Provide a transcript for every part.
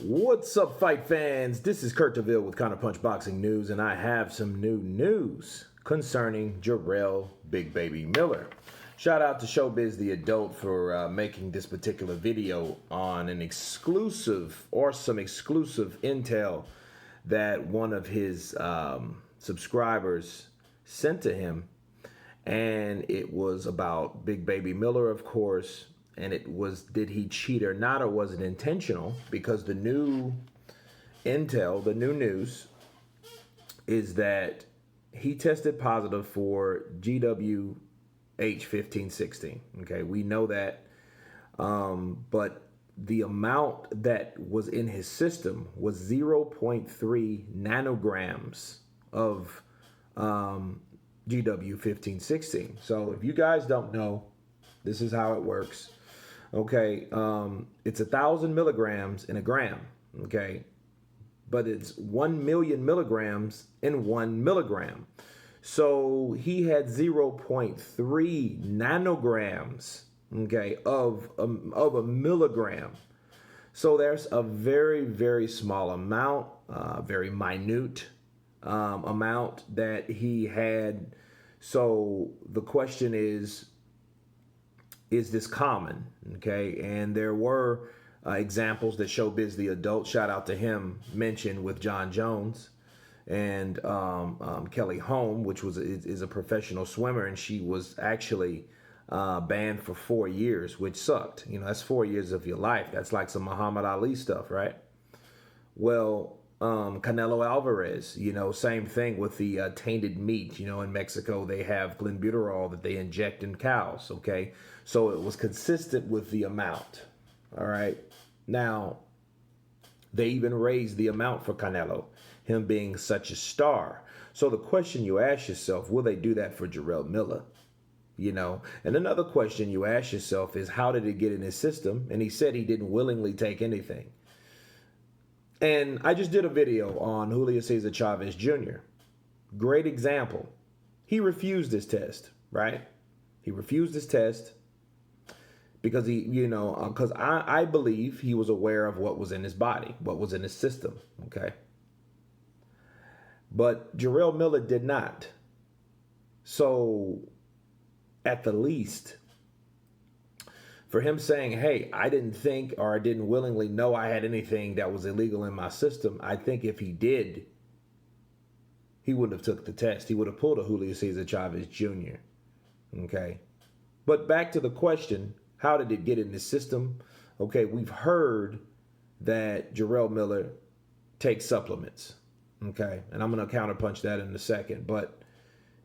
What's up, fight fans? This is Kurt DeVille with Counterpunch Boxing News, and I have some new news concerning Jarrell Big Baby Miller. Shout out to Showbizz the Adult for making this particular video on an exclusive or some exclusive intel that one of his subscribers sent to him. And it was about Big Baby Miller, of course. And it was, did he cheat or not, or was it intentional? Because the new intel, the new news, is that he tested positive for GWH 1516. Okay, we know that. But the amount that was in his system was 0.3 nanograms of GW 1516. So if you guys don't know, this is how it works. Okay, it's 1,000 milligrams in a gram, okay? But it's 1 million milligrams in 1 milligram. So he had 0.3 nanograms, okay, of a milligram. So there's a very, very small amount, very minute amount that he had. So the question is this common? Okay, and there were examples that Showbizz the Adult, shout out to him, mentioned with John Jones and Kelly Holm, which is a professional swimmer, and she was actually banned for 4 years, which sucked. You know, that's 4 years of your life. That's like some Muhammad Ali stuff, right? Well, Canelo Alvarez, you know, same thing with the tainted meat. You know, in Mexico, they have glenbuterol that they inject in cows, okay? So it was consistent with the amount, all right? Now, they even raised the amount for Canelo, him being such a star. So the question you ask yourself, will they do that for Jarrell Miller? You know, and another question you ask yourself is, how did it get in his system? And he said he didn't willingly take anything. And I just did a video on Julio Cesar Chavez Jr. Great example. He refused his test, right? He refused his test because because I believe he was aware of what was in his body, what was in his system, okay? But Jarrell Miller did not. So at the least, for him saying, hey, I didn't think or I didn't willingly know I had anything that was illegal in my system, I think if he did, he wouldn't have took the test. He would have pulled a Julio Cesar Chavez Jr. Okay. But back to the question, how did it get in the system? Okay, we've heard that Jarrell Miller takes supplements. Okay, and I'm going to counterpunch that in a second. But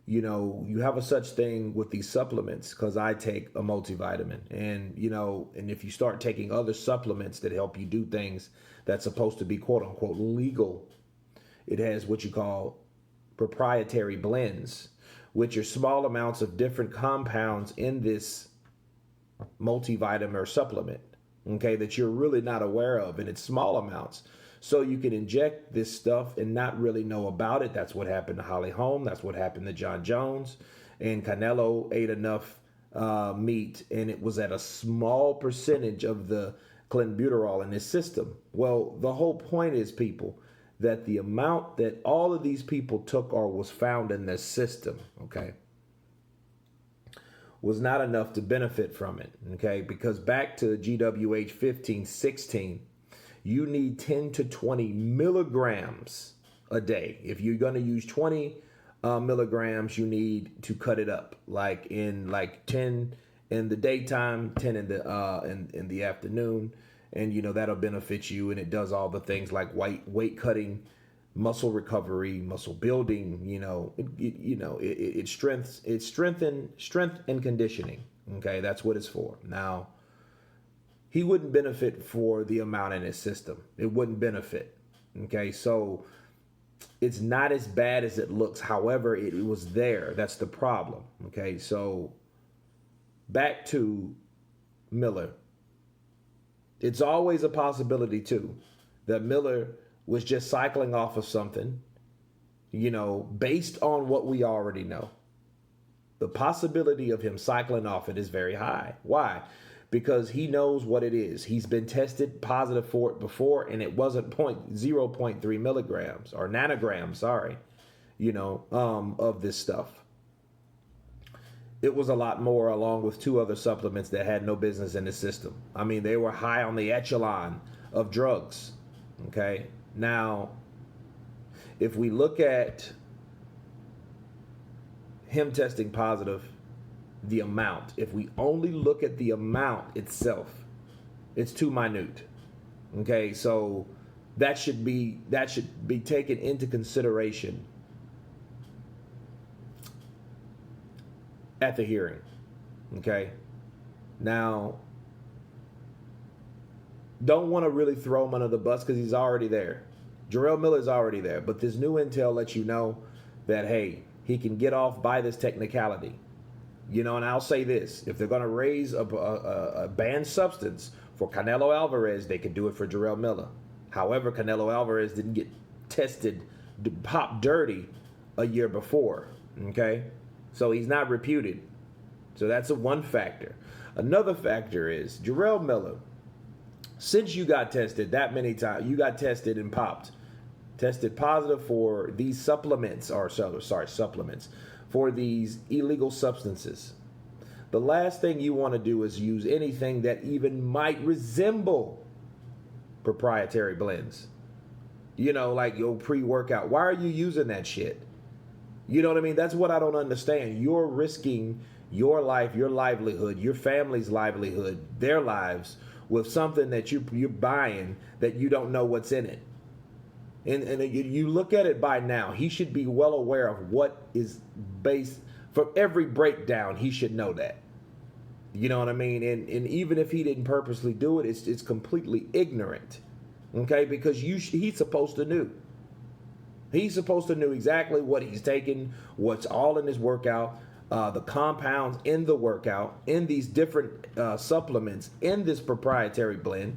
you know, you have a such thing with these supplements, because I take a multivitamin, and, you know, and if you start taking other supplements that help you do things that's supposed to be quote unquote legal, it has what you call proprietary blends, which are small amounts of different compounds in this multivitamin or supplement, okay, that you're really not aware of, and it's small amounts. So you can inject this stuff and not really know about it. That's what happened to Holly Holm. That's what happened to John Jones. And Canelo ate enough meat, and it was at a small percentage of the clenbuterol in his system. Well, the whole point is, people, that the amount that all of these people took or was found in their system, okay, was not enough to benefit from it, okay? Because back to GWH 1516, you need 10 to 20 milligrams a day. If you're going to use 20 milligrams, you need to cut it up, like 10 in the daytime, 10 in the afternoon, and you know that'll benefit you. And it does all the things like weight cutting, muscle recovery, muscle building. You know, it's strength and conditioning. Okay, that's what it's for. Now, he wouldn't benefit for the amount in his system. It wouldn't benefit. Okay, so it's not as bad as it looks. However, it was there. That's the problem. Okay, so back to Miller. It's always a possibility, too, that Miller was just cycling off of something, you know, based on what we already know. The possibility of him cycling off it is very high. Why? because he knows what it is. He's been tested positive for it before, and it wasn't 0.3 milligrams or nanograms, sorry, of this stuff. It was a lot more, along with 2 other supplements that had no business in the system. I mean, they were high on the echelon of drugs. Okay. Now, if we look at him testing positive, the amount, if we only look at the amount itself, it's too minute. Okay, so that should be taken into consideration at the hearing. Okay, now don't want to really throw him under the bus because he's already there. Jarrell Miller's already there, but this new intel lets you know that, hey, he can get off by this technicality. And I'll say this: if they're going to raise a banned substance for Canelo Alvarez, they could do it for Jarrell Miller. However, Canelo Alvarez didn't get tested, popped dirty a year before. Okay, so he's not reputed. So that's one factor. Another factor is Jarrell Miller. Since you got tested that many times, you got tested and tested positive for these supplements, for these illegal substances. The last thing you want to do is use anything that even might resemble proprietary blends. Like your pre-workout. Why are you using that shit? You know what I mean? That's what I don't understand. You're risking your life, your livelihood, your family's livelihood, their lives with something that you're buying that you don't know what's in it. And you look at it by now, he should be well aware of what is based. For every breakdown, he should know that. You know what I mean? And even if he didn't purposely do it, it's completely ignorant. Okay? Because he's supposed to know. He's supposed to know exactly what he's taking, what's all in his workout, the compounds in the workout, in these different supplements, in this proprietary blend.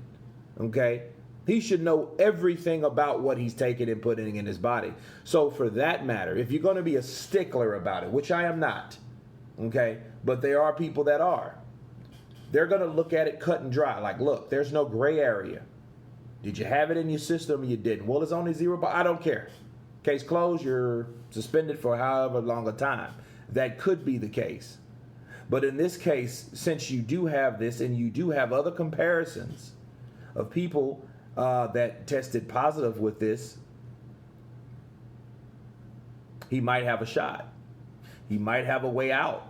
Okay? He should know everything about what he's taking and putting in his body. So for that matter, if you're going to be a stickler about it, which I am not, okay, but there are people that are, they're going to look at it cut and dry. Like, look, there's no gray area. Did you have it in your system or you didn't? Well, it's only 0, but I don't care. Case closed, you're suspended for however long a time. That could be the case. But in this case, since you do have this and you do have other comparisons of people that tested positive with this, he might have a shot. He might have a way out.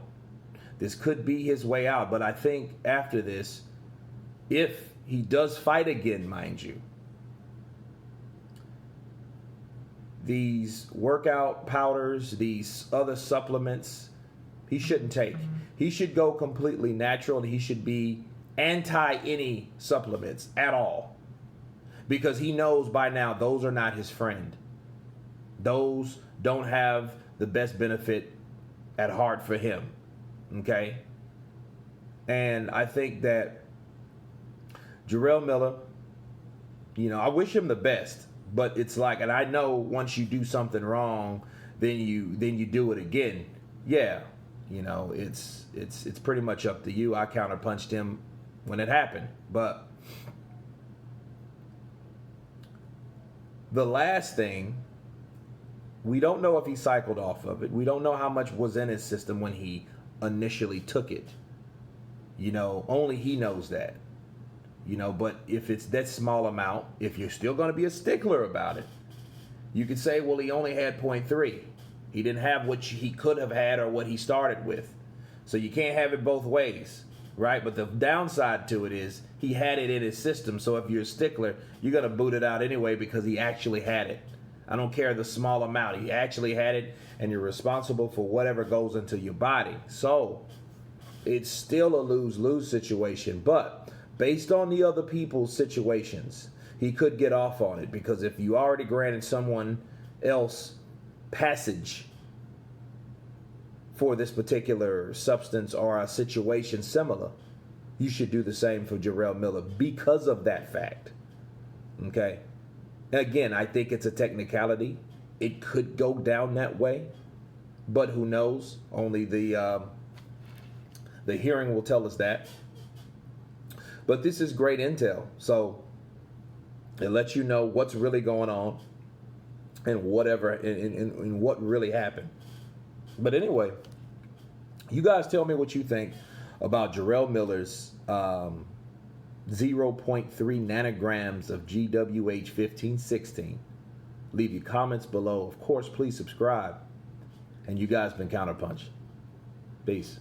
This could be his way out. But I think after this, if he does fight again, mind you, these workout powders, these other supplements, he shouldn't take. He should go completely natural, and he should be anti any supplements at all. Because he knows by now those are not his friend. Those don't have the best benefit at heart for him. Okay? And I think that Jarrell Miller, I wish him the best. But it's like, and I know once you do something wrong, then you do it again. Yeah, it's pretty much up to you. I counterpunched him when it happened. But the last thing, we don't know if he cycled off of it. We don't know how much was in his system when he initially took it. Only he knows that. But if it's that small amount, if you're still going to be a stickler about it, you could say, well, he only had 0.3. He didn't have what he could have had or what he started with. So you can't have it both ways, right? But the downside to it is he had it in his system. So if you're a stickler, you're going to boot it out anyway because he actually had it. I don't care the small amount. He actually had it, and you're responsible for whatever goes into your body. So it's still a lose-lose situation. But based on the other people's situations, he could get off on it, because if you already granted someone else passage for this particular substance or a situation similar, you should do the same for Jarrell Miller because of that fact. Okay? Again, I think it's a technicality. It could go down that way, but who knows? Only the hearing will tell us that. But this is great intel. So it lets you know what's really going on and whatever and what really happened. But anyway, you guys tell me what you think about Jarrell Miller's 0.3 nanograms of GWH 1516. Leave your comments below. Of course, please subscribe. And you guys been Counterpunch. Peace.